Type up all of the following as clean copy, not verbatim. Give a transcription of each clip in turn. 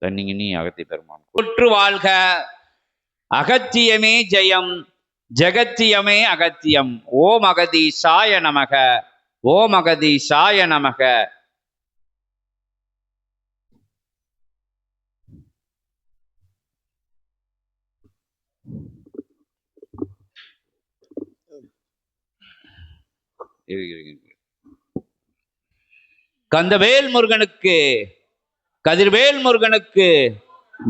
தன்னிங்கினி அகத்தி பெருமான் குற்று வாழ்க. அகத்தியமே ஜெயம், ஜெகத்தியமே அகத்தியம். ஓம் அகதீசாய நமக, ஓம் அகதீசாய நமக. கந்தவேல் முருகனுக்கு, கதிர்வேல் முருகனுக்கு,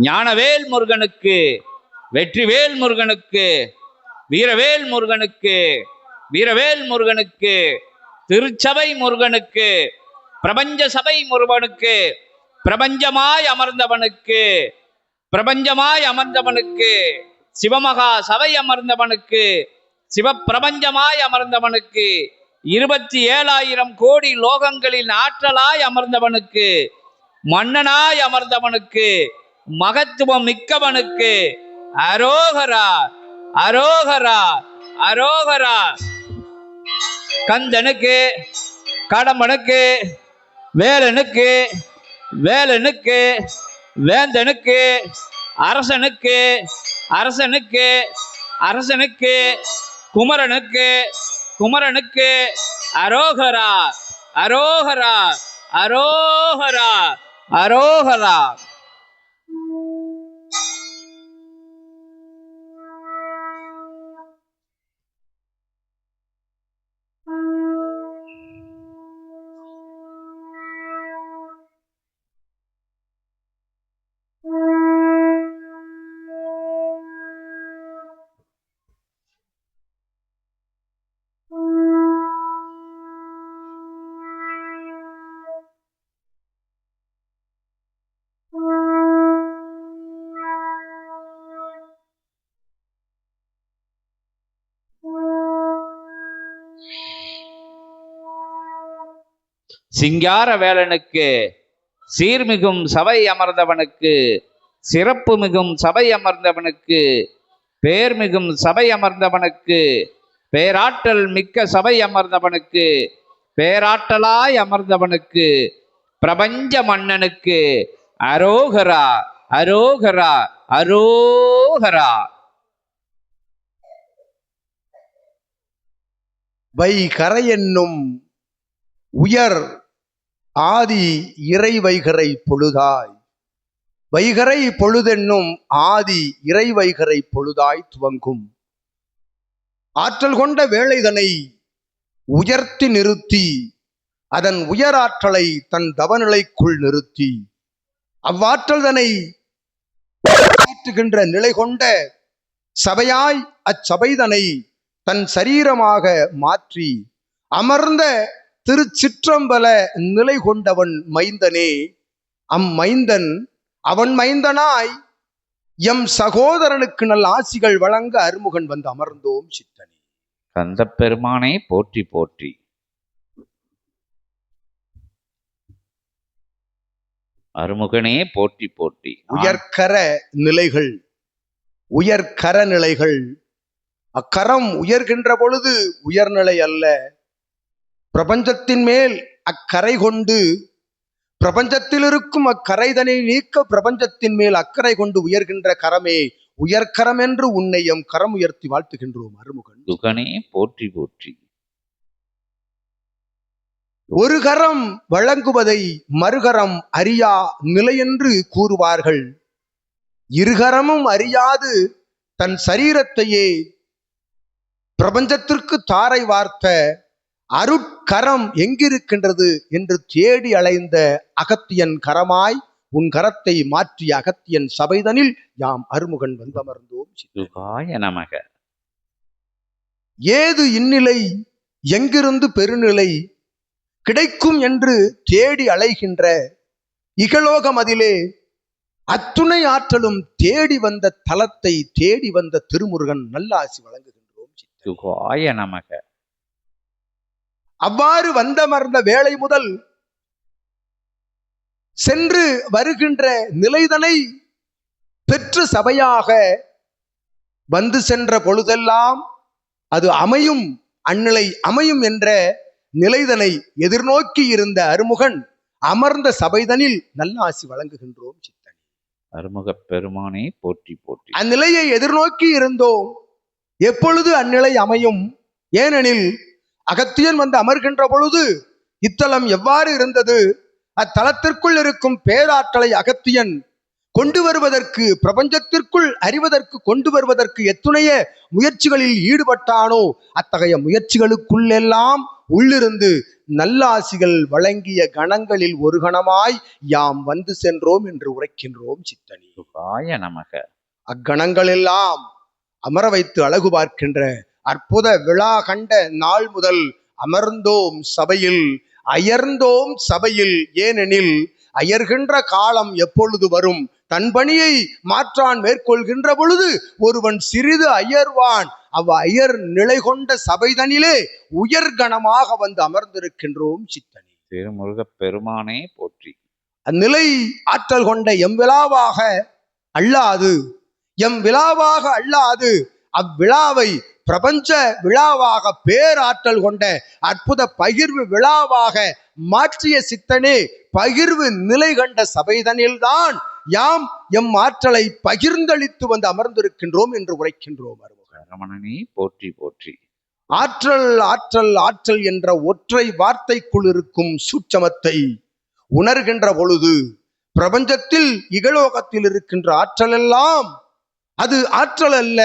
ஞானவேல் முருகனுக்கு, வெற்றிவேல் முருகனுக்கு, வீரவேல் முருகனுக்கு, வீரவேல் முருகனுக்கு, திருச்சபை முருகனுக்கு, பிரபஞ்ச சபை முருகனுக்கு, பிரபஞ்சமாய் அமர்ந்தவனுக்கு, பிரபஞ்சமாய் அமர்ந்தவனுக்கு, சிவமகா சபை அமர்ந்தவனுக்கு, சிவப்பிரபஞ்சமாய் அமர்ந்தவனுக்கு, 27,000 கோடி லோகங்களின் ஆற்றலாய் அமர்ந்தவனுக்கு, மன்னனாய் அமர்ந்தவனுக்கு, மகத்துவம் மிக்கவனுக்கு அரோகரா, அரோகரா, அரோகரா. கந்தனுக்கு, கடம்பனுக்கு, வேலனுக்கு, வேலனுக்கு, வேந்தனுக்கு, அரசனுக்கு, அரசனுக்கு, அரசனுக்கு, குமரனுக்கு, குமரனுக்கு அரோகரா, அரோகரா, அரோகரா, அரோகரா. சிங்கார வேலனுக்கு, சீர்மிகும் சபை அமர்ந்தவனுக்கு, சிறப்பு மிகும் சபை அமர்ந்தவனுக்கு, பேர்மிகும் சபை அமர்ந்தவனுக்கு, பேராற்றல் மிக்க சபை அமர்ந்தவனுக்கு, பேராற்றலாய் அமர்ந்தவனுக்கு, பிரபஞ்ச மன்னனுக்கு அரோகரா, அரோகரா, அரோகரா. வைகரை என்னும் உயர் ஆதி இறை வைகரை பொழுதாய், வைகரை பொழுதென்னும் ஆதி இறை வைகரை பொழுதாய் துவங்கும் ஆற்றல் கொண்ட வேளைதனை உயர்த்தி நிறுத்தி, அதன் உயராற்றலை தன் தவநிலைக்குள் நிறுத்தி, அவ்வாற்றல் தனை ஆற்றுகின்ற நிலை கொண்ட சபையாய் அச்சபைதனை தன் சரீரமாக மாற்றி அமர்ந்த திருச்சிற்றம்பல நிலை கொண்டவன் மைந்தனே. அம்மைந்தன் அவன் மைந்தனாய் எம் சகோதரனுக்கு நல்ல ஆசிகள் வழங்க அருமுகன் வந்து அமர்ந்தோம் சித்தனே. கந்த பெருமானை போற்றி போற்றி. அருமுகனே போற்றி போற்றி. உயர்கர நிலைகள், உயர்கர நிலைகள். அக்கரம் உயர்கின்ற பொழுது உயர்நிலை அல்ல, பிரபஞ்சத்தின் மேல் அக்கரை கொண்டு, பிரபஞ்சத்தில் இருக்கும் அக்கரைதனை நீக்க பிரபஞ்சத்தின் மேல் அக்கறை கொண்டு உயர்கின்ற கரமே உயர்கரம் என்று உன்னை எம் கரம் உயர்த்தி வாழ்த்துகின்றோம் அருமுகன். துகனே போற்றி போற்றி. ஒரு கரம் வழங்குவதை மறுகரம் அறியா நிலை என்று கூறுவார்கள். இருகரமும் அறியாது தன் சரீரத்தையே பிரபஞ்சத்திற்கு தாரை வார்த்த அருட்கரம் எங்கிருக்கின்றது என்று தேடி அலைந்த அகத்தியன் கரமாய் உன் கரத்தை மாற்றிய அகத்தியன் சபைதனில் யாம் அருமுகன் வந்தமர்ந்தோம். நமக. ஏது இந்நிலை, எங்கிருந்து பெருநிலை கிடைக்கும் என்று தேடி அலைகின்ற இகலோகமதிலே அத்துணை ஆற்றலும் தேடி வந்த தலத்தை தேடி வந்த திருமுருகன் நல்லாசி வழங்குகின்றோம். நமக. அவ்வாறு வந்தமர்ந்த வேளை முதல் சென்று வருகின்ற நிலைதனை பெற்று சபையாக வந்து சென்ற பொழுதெல்லாம் அது அமையும், அந்நிலை அமையும் என்ற நிலைதனை எதிர்நோக்கி இருந்த அருமுகன் அமர்ந்த சபைதனில் நல்ல ஆசி வழங்குகின்றோம் சித்தனே. அருமுகப் பெருமானே போற்றி போற்றி. அந்நிலையை எதிர்நோக்கி இருந்தோம். எப்பொழுது அந்நிலை அமையும்? ஏனெனில் அகத்தியன் வந்து அமர்கின்ற பொழுது இத்தலம் எவ்வாறு இருந்தது? அத்தலத்திற்குள் இருக்கும் பேராற்றலை அகத்தியன் கொண்டு வருவதற்கு, பிரபஞ்சத்திற்குள் அறிவதற்கு கொண்டு வருவதற்கு எத்துணைய முயற்சிகளில் ஈடுபட்டானோ அத்தகைய முயற்சிகளுக்குள்ளெல்லாம் உள்ளிருந்து நல்லாசிகள் வழங்கிய கணங்களில் ஒரு கணமாய் யாம் வந்து சென்றோம் என்று உரைக்கின்றோம் சித்தனி. சிவாய நமக. அக்கணங்களெல்லாம் அமர வைத்து அழகு பார்க்கின்ற அற்புத விழா கண்ட நாள் முதல் அமர்ந்தோம் சபையில், அயர்ந்தோம் சபையில். ஏனெனில் அயர்கின்ற காலம் எப்பொழுது வரும்? தன் பணியை மாற்றான் மேற்கொள்கின்ற பொழுது ஒருவன் சிறிது அயர்வான். அயர் நிலை கொண்ட சபைதனிலே உயர்கணமாக வந்து அமர்ந்திருக்கின்றோம் சித்தனி. திருமுருகப் பெருமானே போற்றி. அந்நிலை ஆற்றல் கொண்ட எம் விழாவாக அல்லாது, எம் விழாவாக அல்லாது அவ்விழாவை பிரபஞ்ச விழாவாக பேராற்றல் கொண்ட அற்புத பகிர்வு விழாவாக மாற்றிய சித்தனே, பகிர்வு நிலை கண்ட சபைதனில்தான் யாம் எம் ஆற்றலை பகிர்ந்தளித்து வந்து அமர்ந்திருக்கின்றோம் என்று உரைக்கின்றோம். ரமணனே போற்றி போற்றி. ஆற்றல் ஆற்றல் ஆற்றல் என்ற ஒற்றை வார்த்தைக்குள் இருக்கும் சூட்சமத்தை உணர்கின்ற பொழுது பிரபஞ்சத்தில் இகலோகத்தில் இருக்கின்ற ஆற்றல் எல்லாம் அது ஆற்றல் அல்ல.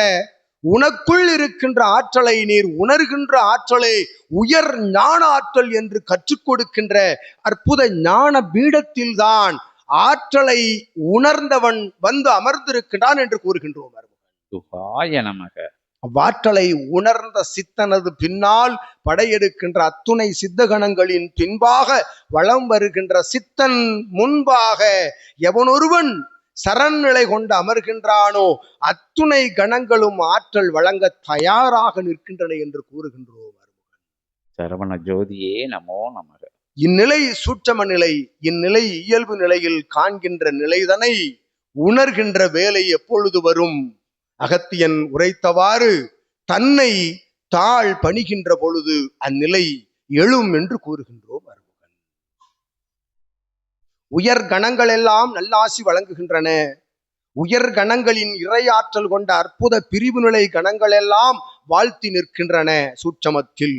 உனக்குள் இருக்கின்ற ஆற்றலை நீர் உணர்கின்ற ஆற்றலை உயர் ஞான ஆற்றல் என்று கற்றுக் கொடுக்கின்ற அற்புத ஞான பீடத்தில்தான் ஆற்றலை உணர்ந்தவன் வந்து அமர்ந்திருக்கின்றான் என்று கூறுகின்றோம். சிவாய நமக. அவ்வாற்றலை உணர்ந்த சித்தனது பின்னால் படையெடுக்கின்ற அத்துணை சித்தகணங்களின் பின்பாக வலம் வருகின்ற சித்தன் முன்பாக எவனொருவன் சரண்நிலை கொண்டு அமர்கின்றானோ அத்துணை கணங்களும் ஆற்றல் வழங்க தயாராக நிற்கின்றன என்று கூறுகின்றோம். சரவண ஜோதியே நமோ நமக. இந்நிலை சூட்சம நிலை. இந்நிலை இயல்பு நிலையில் காண்கின்ற நிலைதனை உணர்கின்ற வேலை எப்பொழுது வரும்? அகத்தியன் உரைத்தவாறு தன்னை தாழ் பணிகின்ற பொழுது அந்நிலை எழும் என்று கூறுகின்றோம். உயர் கணங்கள் எல்லாம் நல்லாசி வழங்குகின்றன. உயர் கணங்களின் இறையாற்றல் கொண்ட அற்புத பிரிவு நிலை கணங்கள் எல்லாம் வாழ்த்தி நிற்கின்றன சூட்சமத்தில்.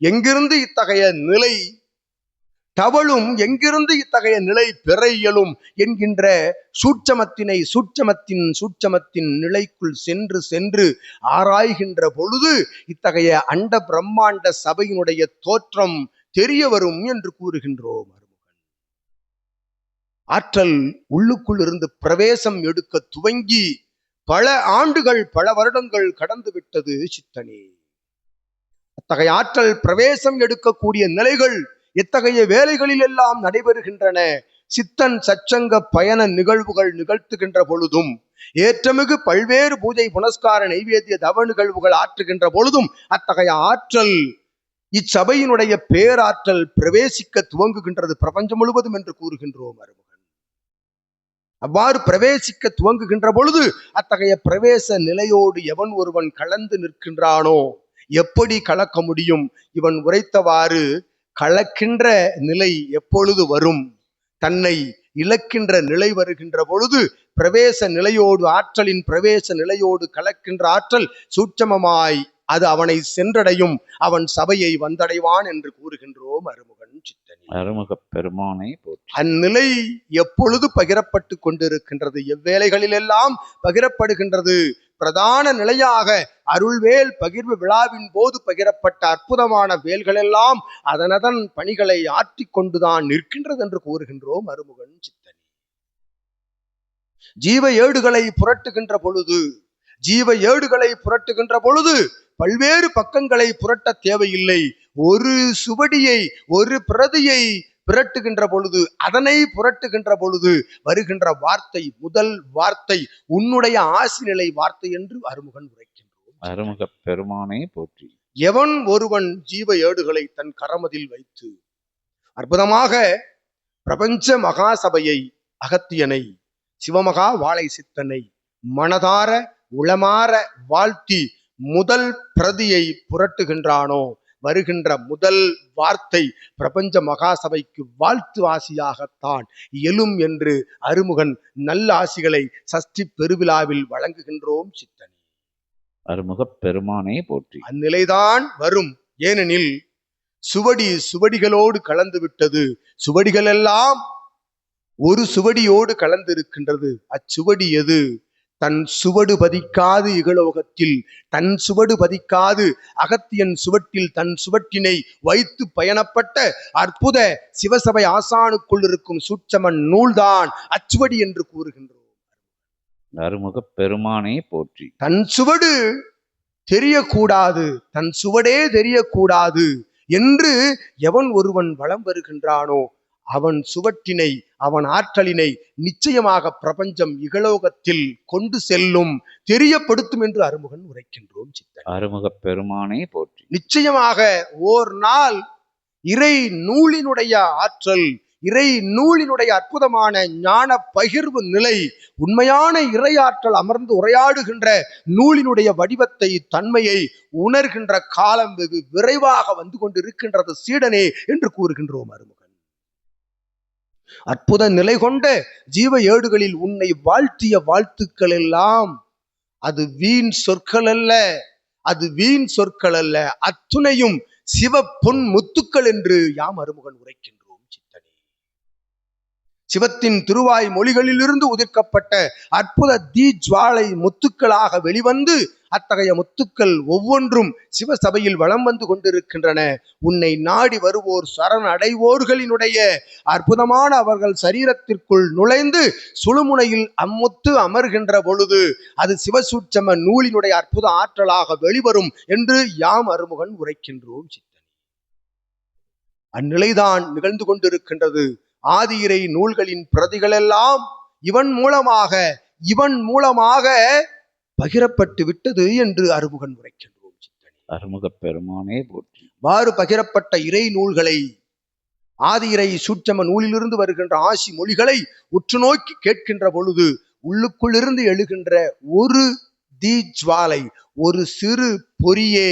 எங்கிருந்து இத்தகைய நிலை தவழும், எங்கிருந்து இத்தகைய நிலை பெற இயலும் என்கின்ற சூட்சமத்தின் நிலைக்குள் சென்று சென்று ஆராய்கின்ற பொழுது இத்தகைய அண்ட பிரம்மாண்ட சபையினுடைய தோற்றம் தெரிய வரும் என்று கூறுகின்றோம். ஆற்றல் உள்ளுக்குள் இருந்து பிரவேசம் எடுக்க துவங்கி பல ஆண்டுகள் பல வருடங்கள் கடந்து விட்டது சித்தனே. அத்தகைய ஆற்றல் பிரவேசம் எடுக்கக்கூடிய நிலைகள் எத்தகைய வேலைகளில் எல்லாம் நடைபெறுகின்றன. சித்தன் சச்சங்க பயண நிகழ்வுகள் நிகழ்த்துகின்ற பொழுதும், ஏற்றமிகு பல்வேறு பூஜை புனஸ்கார நைவேத்திய தவ நிகழ்வுகள் ஆற்றுகின்ற பொழுதும் அத்தகைய ஆற்றல் இச்சபையினுடைய பேராற்றல் பிரவேசிக்க துவங்குகின்றது பிரபஞ்சம் முழுவதும் என்று கூறுகின்றோம். அவ்வாறு பிரவேசிக்க துவங்குகின்ற பொழுது அத்தகைய பிரவேச நிலையோடு எவன் ஒருவன் கலந்து நிற்கின்றானோ எப்படி கலக்க முடியும்? இவன் உரைத்தவாறு கலக்கின்ற நிலை எப்பொழுது வரும்? தன்னை இழக்கின்ற நிலை வருகின்ற பொழுது பிரவேச நிலையோடு, ஆற்றலின் பிரவேச நிலையோடு கலக்கின்ற ஆற்றல் சூட்சமமாய் அது அவனை சென்றடையும், அவன் சபையை வந்தடைவான் என்று கூறுகின்றோம். அருமுகன் சித்தனி. அருமுக பெருமானை போற்றி. அந்நிலை எப்பொழுது பகிரப்பட்டு கொண்டிருக்கின்றது? எவ்வேளைகளில் எல்லாம் பகிரப்படுகின்றது? பிரதான நிலையாக அருள்வேல் பகிர்வு விழாவின் போது பகிரப்பட்ட அற்புதமான வேல்கள் எல்லாம் அதனதன் பணிகளை ஆற்றிக் கொண்டுதான் நிற்கின்றது என்று கூறுகின்றோம். அருமுகன் சித்தனி. ஜீவ ஏடுகளை புரட்டுகின்ற பொழுது பல்வேறு பக்கங்களை புரட்ட தேவையில்லை. ஒரு சுவடியை, ஒரு பிரதியை புரட்டுகின்ற பொழுது, அதனை புரட்டுகின்ற பொழுது வருகின்ற வார்த்தை, முதல் வார்த்தை உன்னுடைய ஆசிநிலை வார்த்தை என்று அருமுகன் உரைக்கின்றோம். அருமுக பெருமானை போற்றி. எவன் ஒருவன் ஜீவ ஏடுகளை தன் கரமதில் வைத்து அற்புதமாக பிரபஞ்ச மகாசபையை, அகத்தியனை, சிவமகா வாழை சித்தனை மனதார உளமாற வாழ்த்தி முதல் பிரதியை புரட்டுகின்றானோ, வருகின்ற முதல் வார்த்தை பிரபஞ்ச மகாசபைக்கு வாழ்த்து ஆசியாகத்தான் இயலும் என்று அருமுகன் நல்ல ஆசிகளை சஷ்டி பெருவிழாவில் வழங்குகின்றோம் சித்தனே. அருமுகப் பெருமானே போற்றி. அந்நிலைதான் வரும். ஏனெனில் சுவடி சுவடிகளோடு கலந்து விட்டது. சுவடிகள் எல்லாம் ஒரு சுவடியோடு கலந்திருக்கின்றது. அச்சுவடி எது? தன் சுவடு பதிக்காது இகலோகத்தில், தன் சுவடு பதிக்காது அகத்தியன் சுவட்டில் தன் சுவட்டினை வைத்து பயணப்பட்ட அற்புத சிவசபை ஆசானுக்குள் இருக்கும் சூட்சமன் நூல்தான் அச்சுவடி என்று கூறுகின்றோம். அருமுகப் பெருமானே போற்றி. தன் சுவடு தெரியக்கூடாது, தன் சுவடே தெரியக்கூடாது என்று எவன் ஒருவன் வலம் வருகின்றானோ அவன் சுவட்டினை, அவன் ஆற்றலினை நிச்சயமாக பிரபஞ்சம் இகலோகத்தில் கொண்டு செல்லும், தெரியப்படுத்தும் என்று அருமுகன் உரைக்கின்றோம் சித்தன். அருமுகப் பெருமானே போற்றி. நிச்சயமாக ஓர் நாள் இறை நூலினுடைய ஆற்றல், இறை நூலினுடைய அற்புதமான ஞான பகிர்வு நிலை, உண்மையான இறையாற்றல் அமர்ந்து உரையாடுகின்ற நூலினுடைய வடிவத்தை, தன்மையை உணர்கின்ற காலம் வெகு விரைவாக வந்து கொண்டிருக்கின்றது சீடனே என்று கூறுகின்றோம் அருமுகன். அற்புத நிலை கொண்ட ஜீவ ஏடுகளில் உன்னை வாழ்த்திய வாழ்த்துக்கள் எல்லாம் அது வீண் சொற்கள் அல்ல, அது வீண் சொற்கள் அல்ல, அத்துணையும் சிவ பொன் முத்துக்கள் என்று யாம் அருமுகன் உரைக்கின்றோம் சித்தனே. சிவத்தின் திருவாய் மொழிகளிலிருந்து உதிர்க்கப்பட்ட அற்புத தீஜ்வாலை முத்துக்களாக வெளிவந்து அத்தகைய முத்துக்கள் ஒவ்வொன்றும் சிவசபையில் வலம் வந்து கொண்டிருக்கின்றன. உன்னை நாடி வருவோர் சரண் அடைவோர்களினுடைய அற்புதமான அவர்கள் சரீரத்திற்குள் நுழைந்து சுழுமுனையில் அம்முத்து அமர்கின்ற பொழுது அது சிவசூட்சம நூலினுடைய அற்புத ஆற்றலாக வெளிவரும் என்று யாம் அருமுகன் உரைக்கின்றோம் சித்தனே. அந்நிலைதான் நிகழ்ந்து கொண்டிருக்கின்றது. ஆதி இறை நூல்களின் பிரதிகள் எல்லாம் இவன் மூலமாக பகிரப்பட்டு விட்டது என்று அருமுகன் உரைக்கின்றோம் சித்தனே. அருமுகப் பெருமானே போற்றி. வாறு பகிரப்பட்ட இறை நூல்களை, ஆதி இறை சூட்சம நூலிலிருந்து வருகின்ற ஆசி மொழிகளை உற்று நோக்கி கேட்கின்ற பொழுது உள்ளுக்குள் இருந்து எழுகின்ற ஒரு தீஜ்வாலை, ஒரு சிறு பொறியே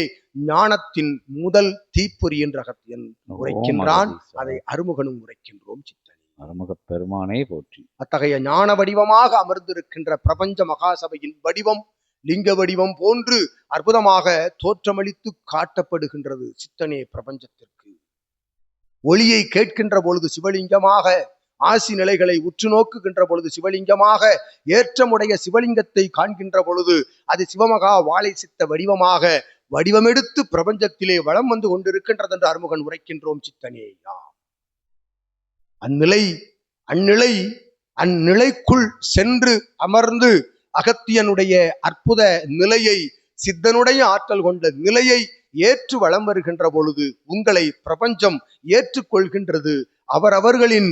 ஞானத்தின் முதல் தீப்பொறி என்று அகத்தியன் உரைக்கின்றான். அதை அருமுகனும் உரைக்கின்றோம் சித்தனே. அருமுகப் பெருமானே போற்றி. அத்தகைய ஞான வடிவமாக அமர்ந்திருக்கின்ற பிரபஞ்ச மகாசபையின் வடிவம் லிங்க வடிவம் போன்று அற்புதமாக தோற்றமளித்து காட்டப்படுகின்றது சித்தனே. பிரபஞ்சத்திற்கு ஒளியை கேட்கின்ற பொழுது சிவலிங்கமாக, ஆசி நிலைகளை உற்று நோக்குகின்ற பொழுது சிவலிங்கமாக, ஏற்றமுடைய சிவலிங்கத்தை காண்கின்ற பொழுது அது சிவமகா வாழை சித்த வடிவமாக வடிவமெடுத்து பிரபஞ்சத்திலே வலம் வந்து கொண்டிருக்கின்றது என்று அருமுகன் உரைக்கின்றோம் சித்தனேயா. அந்நிலைக்குள் சென்று அமர்ந்து அகத்தியனுடைய அற்புத நிலையை, சித்தனுடைய ஆற்றல் கொண்ட நிலையை ஏற்று வலம் வருகின்ற பொழுது உங்களை பிரபஞ்சம் ஏற்றுக்கொள்கின்றது. அவரவர்களின்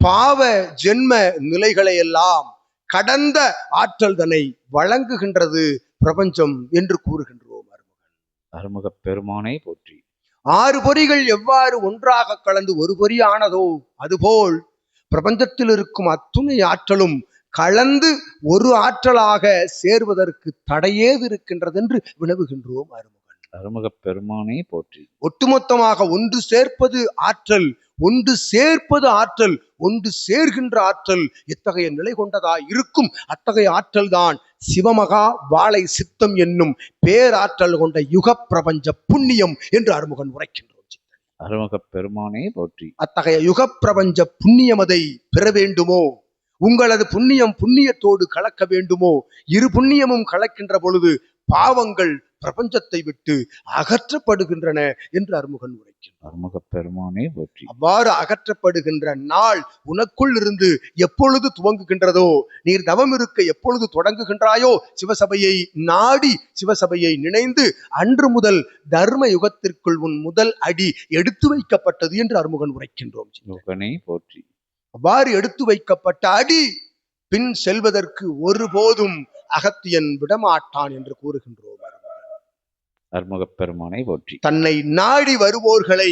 பாவ ஜென்ம நிலைகளை எல்லாம் கடந்த ஆற்றல் தன்னை வழங்குகின்றது பிரபஞ்சம் என்று கூறுகின்றோம் அருமுகன். அருமுகப் பெருமானே போற்றி. 6 பொறிகள் எவ்வாறு ஒன்றாக கலந்து ஒரு பொறி ஆனதோ அதுபோல் பிரபஞ்சத்தில் இருக்கும் அத்துணை ஆற்றலும் கலந்து ஒரு ஆற்றலாக சேர்வதற்கு தடையேது இருக்கின்றது என்று வினவுகின்றோம் அருமுகன். அருமுகப் பெருமானே போற்றி. ஒட்டுமொத்தமாக ஒன்று சேர்ப்பது ஆற்றல், ஒன்று சேர்ப்பது ஆற்றல், ஒன்று சேர்கின்ற ஆற்றல் எத்தகைய நிலை கொண்டதா இருக்கும். அத்தகைய ஆற்றல் தான் சிவமகா வாழை சித்தம் என்னும் பேராற்றல் கொண்ட யுக பிரபஞ்ச புண்ணியம் என்று அருமுகன் உரைக்கின்றோம். அருமுகப் பெருமானே போற்றி. அத்தகைய யுக பிரபஞ்ச புண்ணியமதை பெற வேண்டுமோ, உங்களது புண்ணியத்தோடு கலக்க வேண்டுமோ, இரு புண்ணியமும் கலக்கின்ற பொழுது பாவங்கள் பிரபஞ்சத்தை விட்டு அகற்றப்படுகின்றன என்று அருமுகன் உரைக்கின்றார். அருமுகப் பெருமானே போற்றி. அவ்வாறு அகற்றப்படுகின்ற நாள் உனக்குள் இருந்து எப்பொழுது துவங்குகின்றதோ, நீர் தவம் இருக்க எப்பொழுது தொடங்குகின்றாயோ, சிவசபையை நாடி சிவசபையை நினைந்து அன்று முதல் தர்ம யுகத்திற்குள் உன் முதல் அடி எடுத்து வைக்கப்பட்டது என்று அருமுகன் உரைக்கின்றோம். போற்றி. அவ்வாறு எடுத்து வைக்கப்பட்ட அடி பின் செல்வதற்கு ஒருபோதும் அகத்தியன் விடமாட்டான் என்று கூறுகின்றோம். அருமுகப் பெருமானை போற்றி. தன்னை நாடி வருவோர்களை,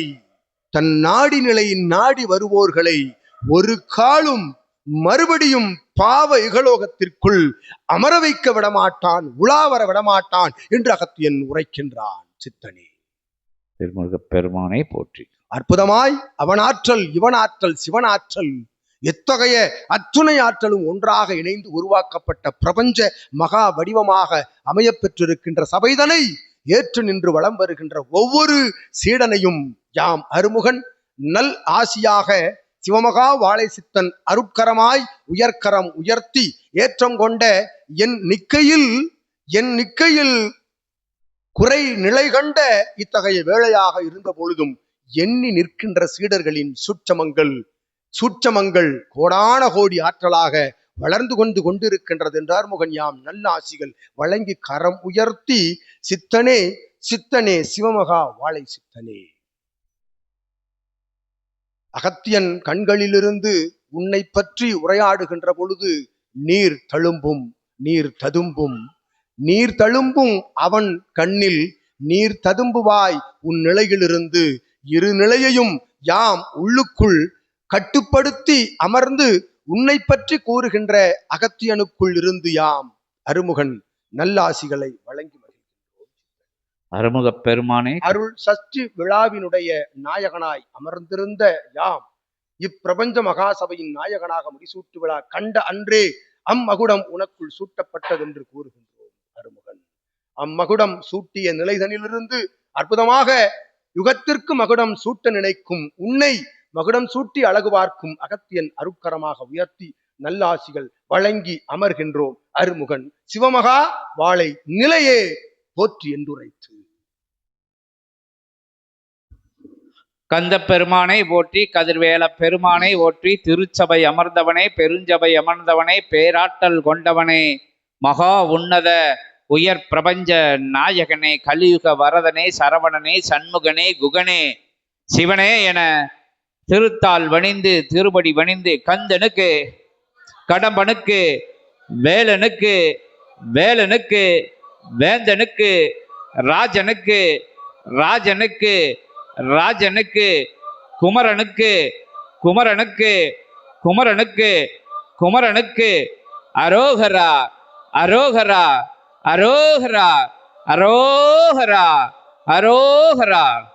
தன் நாடி நிலையின் நாடி வருவோர்களை ஒரு காலும் மறுபடியும் பாவ இகலோகத்திற்குள் அமர வைக்க விடமாட்டான், உலாவர விடமாட்டான் என்று அகத்தியன் உரைக்கின்றான் சித்தனே. திருமுருகப் பெருமானை போற்றி. அற்புதமாய் அவனாற்றல் இவனாற்றல் சிவனாற்றல் எத்தகைய அத்துணை ஆற்றலும் ஒன்றாக இணைந்து உருவாக்கப்பட்ட பிரபஞ்ச மகா வடிவமாக அமையப்பெற்றிருக்கின்ற சபைதனை ஏற்று நின்று வலம் வருகின்ற ஒவ்வொரு சீடனையும் யாம் அருமுகன் நல் ஆசியாக சிவமகா வாழை சித்தன் அருட்கரமாய் உயர்கரம் உயர்த்தி ஏற்றம் கொண்ட என் நிக்கையில் குறை நிலை கண்ட இத்தகைய வேளையாக இருந்த பொழுதும் எண்ணி நிற்கின்ற சீடர்களின் சூட்சமங்கள் கோடான கோடி ஆற்றலாக வளர்ந்து கொண்டிருக்கின்றது என்றார் முகன் யாம் நல்ல ஆசிகள் வழங்கி கரம் உயர்த்தி சித்தனே சித்தனே சிவமகா வாழை சித்தனே. அகத்தியன் கண்களிலிருந்து உன்னை பற்றி உரையாடுகின்ற பொழுது நீர் தழும்பும் அவன் கண்ணில் நீர் ததும்புவாய் உன் நிலையிலிருந்து இரு நிலையையும் யாம் உள்ளுக்குள் கட்டுப்படுத்தி அமர்ந்து உன்னை பற்றி கூறுகின்ற அகத்தியனுக்குள் இருந்து யாம் அருமுகன் நல்லாசிகளை வழங்கி வருகின்றோம். அருமுகப் பெருமானே அருள் சஷ்டி விழாவினுடைய நாயகனாய் அமர்ந்திருந்த யாம் இப்பிரபஞ்ச மகாசபையின் நாயகனாக முடிசூட்டு விழா கண்ட அன்றே அம்மகுடம் உனக்குள் சூட்டப்பட்டதென்று கூறுகின்றோம். அருமுகன் அம்மகுடம் சூட்டிய நிலைதனிலிருந்து அற்புதமாக யுகத்திற்கு மகுடம் சூட்ட நினைக்கும் உன்னை மகுடம் சூட்டி அழகு பார்க்கும் அகத்தியன் அருட்கரமாக உயர்த்தி நல்லாசிகள் வழங்கி அமர்கின்றோம். அருமுகன் சிவமகா வாழை நிலையே போற்றி என்றுரைத்து கந்த பெருமானை போற்றி, கதிர்வேல பெருமானை போற்றி, திருச்சபை அமர்ந்தவனே, பெருஞ்சபை அமர்ந்தவனே, பேராற்றல் கொண்டவனே, மகா உன்னத உயர் பிரபஞ்ச நாயகனே, கலியுக வரதனே, சரவணனே, சண்முகனே, குகனே, சிவனே என திருத்தால் வணிந்து திருபடி வணிந்து கந்தனுக்கு கடம்பனுக்கு வேலனுக்கு வேலனுக்கு வேந்தனுக்கு ராஜனுக்கு ராஜனுக்கு ராஜனுக்கு குமரனுக்கு குமரனுக்கு குமரனுக்கு குமரனுக்கு அரோகரா அரோகரா அரோகரா அரோகரா அரோகரா.